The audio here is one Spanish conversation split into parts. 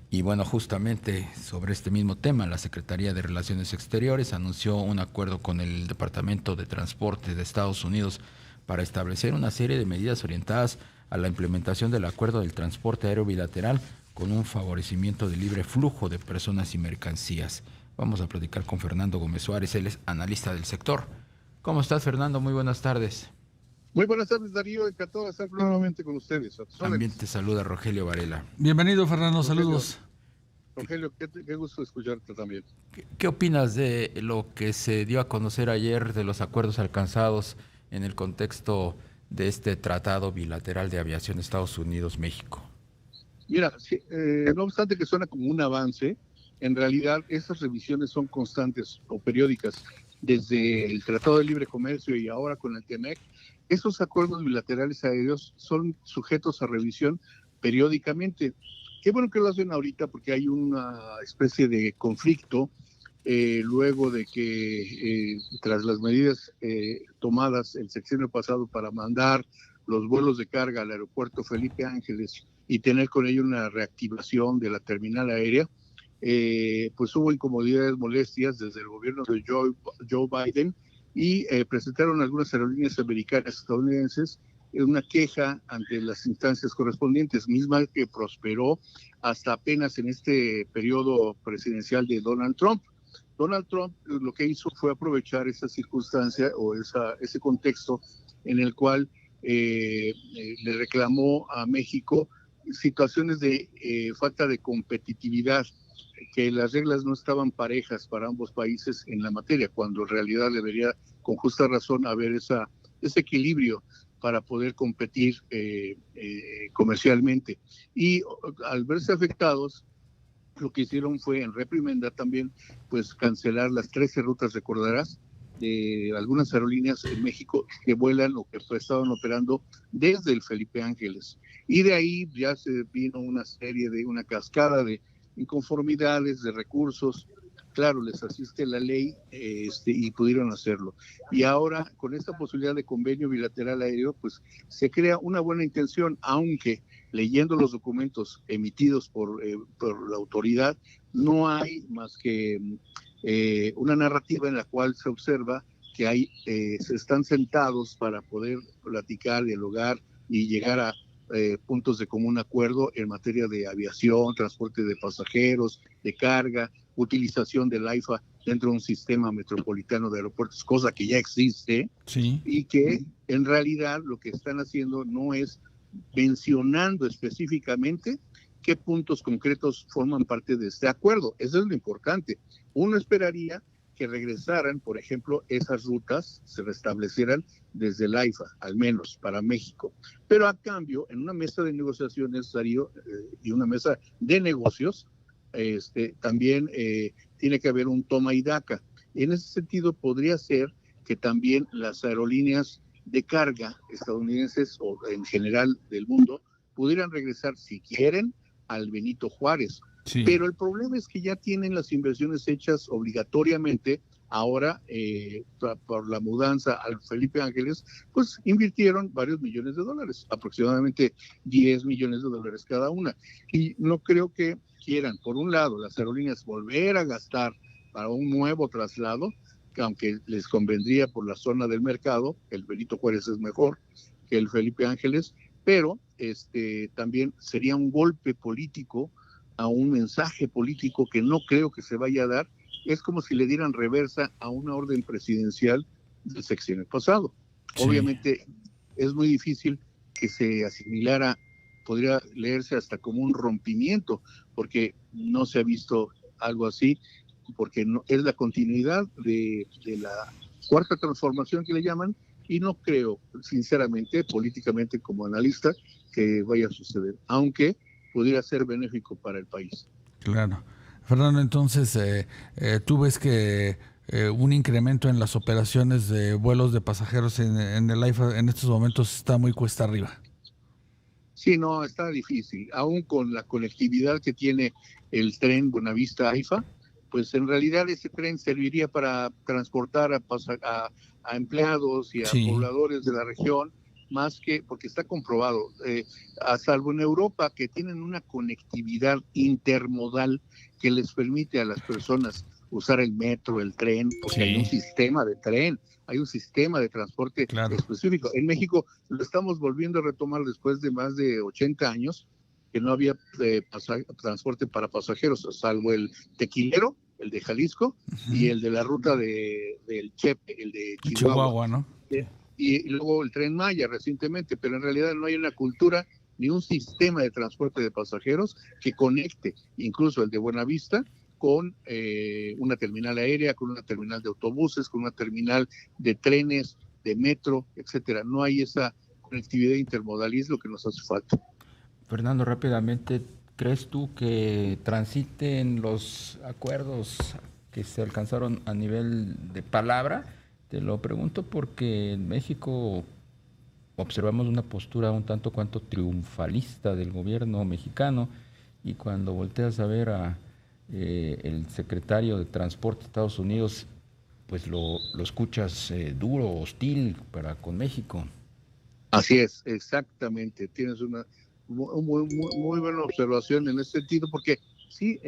Y bueno, justamente sobre este mismo tema, la Secretaría de Relaciones Exteriores anunció un acuerdo con el Departamento de Transporte de Estados Unidos para establecer una serie de medidas orientadas a la implementación del acuerdo del transporte aéreo bilateral con un favorecimiento de libre flujo de personas y mercancías. Vamos a platicar con Fernando Gómez Suárez, él es analista del sector. ¿Cómo estás, Fernando? Muy buenas tardes. Muy buenas tardes, Darío. Encantado de estar nuevamente con ustedes. A tus También órdenes. te saluda Rogelio Varela. Bienvenido, Fernando, Rogelio, saludos. Rogelio, qué gusto escucharte también. ¿Qué opinas de lo que se dio a conocer ayer de los acuerdos alcanzados en el contexto de este tratado bilateral de aviación Estados Unidos-México? Mira, sí, no obstante que suena como un avance, en realidad esas revisiones son constantes o periódicas. Desde el Tratado de Libre Comercio y ahora con el TEMEC, esos acuerdos bilaterales aéreos son sujetos a revisión periódicamente. Qué bueno que lo hacen ahorita porque hay una especie de conflicto luego de que tras las medidas tomadas el sexenio pasado para mandar los vuelos de carga al aeropuerto Felipe Ángeles y tener con ello una reactivación de la terminal aérea, pues hubo incomodidades, molestias desde el gobierno de Joe Biden y presentaron algunas aerolíneas americanas estadounidenses una queja ante las instancias correspondientes, misma que prosperó hasta apenas en este periodo presidencial de Donald Trump. Donald Trump lo que hizo fue aprovechar esa circunstancia o ese contexto en el cual le reclamó a México situaciones de falta de competitividad, que las reglas no estaban parejas para ambos países en la materia, cuando en realidad debería, con justa razón, haber ese equilibrio para poder competir comercialmente. Y al verse afectados, lo que hicieron fue en reprimenda también, pues cancelar las 13 rutas, recordarás, de algunas aerolíneas en México que vuelan o que estaban operando desde el Felipe Ángeles. Y de ahí ya se vino una cascada de inconformidades, de recursos. Claro, les asiste la ley y pudieron hacerlo. Y ahora, con esta posibilidad de convenio bilateral aéreo, pues se crea una buena intención, aunque leyendo los documentos emitidos por la autoridad, no hay más que una narrativa en la cual se observa que se están sentados para poder platicar, dialogar y llegar a puntos de común acuerdo en materia de aviación, transporte de pasajeros, de carga, utilización del AIFA dentro de un sistema metropolitano de aeropuertos, cosa que ya existe, Sí. y que en realidad lo que están haciendo no es mencionando específicamente qué puntos concretos forman parte de este acuerdo. Eso es lo importante. Uno esperaría que regresaran, por ejemplo, esas rutas, se restablecieran desde el AIFA, al menos para México. Pero a cambio, en una mesa de negociaciones, Darío, y una mesa de negocios, también tiene que haber un toma y daca. En ese sentido, podría ser que también las aerolíneas de carga estadounidenses o en general del mundo pudieran regresar, si quieren, al Benito Juárez. Sí. Pero el problema es que ya tienen las inversiones hechas obligatoriamente. Ahora, por la mudanza al Felipe Ángeles, pues invirtieron varios millones de dólares, aproximadamente 10 millones de dólares cada una. Y no creo que quieran, por un lado, las aerolíneas volver a gastar para un nuevo traslado, que aunque les convendría por la zona del mercado, el Benito Juárez es mejor que el Felipe Ángeles, pero también sería un golpe político, a un mensaje político que no creo que se vaya a dar. Es como si le dieran reversa a una orden presidencial del sexenio pasado. Sí. Obviamente es muy difícil que se asimilara, podría leerse hasta como un rompimiento, porque no se ha visto algo así, porque no, es la continuidad de la cuarta transformación que le llaman, y no creo, sinceramente, políticamente como analista, que vaya a suceder, aunque pudiera ser benéfico para el país. Claro. Fernando, entonces, ¿tú ves que un incremento en las operaciones de vuelos de pasajeros en el AIFA en estos momentos está muy cuesta arriba? Sí, no, está difícil, aún con la conectividad que tiene el tren Buenavista-AIFA, pues en realidad ese tren serviría para transportar a empleados y a Sí. pobladores de la región, más que, porque está comprobado, a salvo en Europa, que tienen una conectividad intermodal que les permite a las personas usar el metro, el tren, porque hay un sistema de tren, hay un sistema de transporte específico. En México lo estamos volviendo a retomar después de más de 80 años, que no había transporte para pasajeros, salvo el tequilero, el de Jalisco, y el de la ruta del Chepe, el de Chihuahua, ¿no? Y luego el Tren Maya recientemente, pero en realidad no hay una cultura ni un sistema de transporte de pasajeros que conecte incluso el de Buenavista con una terminal aérea, con una terminal de autobuses, con una terminal de trenes, de metro, etcétera. No hay esa conectividad intermodal y es lo que nos hace falta. Fernando, rápidamente, ¿crees tú que transiten los acuerdos que se alcanzaron a nivel de palabra? Te lo pregunto porque en México observamos una postura un tanto cuanto triunfalista del gobierno mexicano, y cuando volteas a ver a el secretario de Transporte de Estados Unidos, pues lo escuchas duro, hostil para con México. Así es, exactamente. Tienes una muy buena observación en ese sentido, porque sí,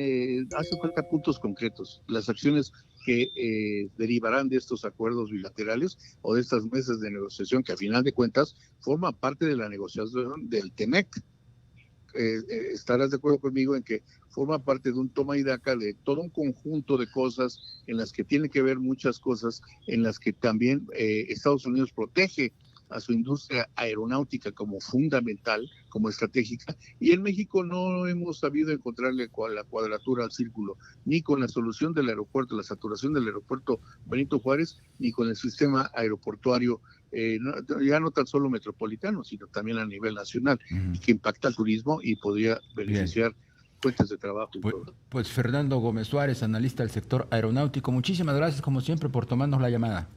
hace falta puntos concretos. Las acciones que derivarán de estos acuerdos bilaterales o de estas mesas de negociación, que a final de cuentas forman parte de la negociación del TEMEC. Estarás de acuerdo conmigo en que forma parte de un toma y daca de todo un conjunto de cosas en las que tiene que ver muchas cosas, en las que también Estados Unidos protege a su industria aeronáutica como fundamental, como estratégica, y en México no hemos sabido encontrarle la cuadratura al círculo, ni con la solución del aeropuerto, la saturación del aeropuerto Benito Juárez, ni con el sistema aeroportuario, ya no tan solo metropolitano, sino también a nivel nacional, que impacta al turismo y podría beneficiar fuentes de trabajo. Y todo. Pues Fernando Gómez Suárez, analista del sector aeronáutico, muchísimas gracias como siempre por tomarnos la llamada.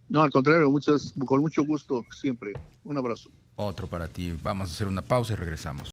No, al contrario, con mucho gusto siempre. Un abrazo. Otro para ti. Vamos a hacer una pausa y regresamos.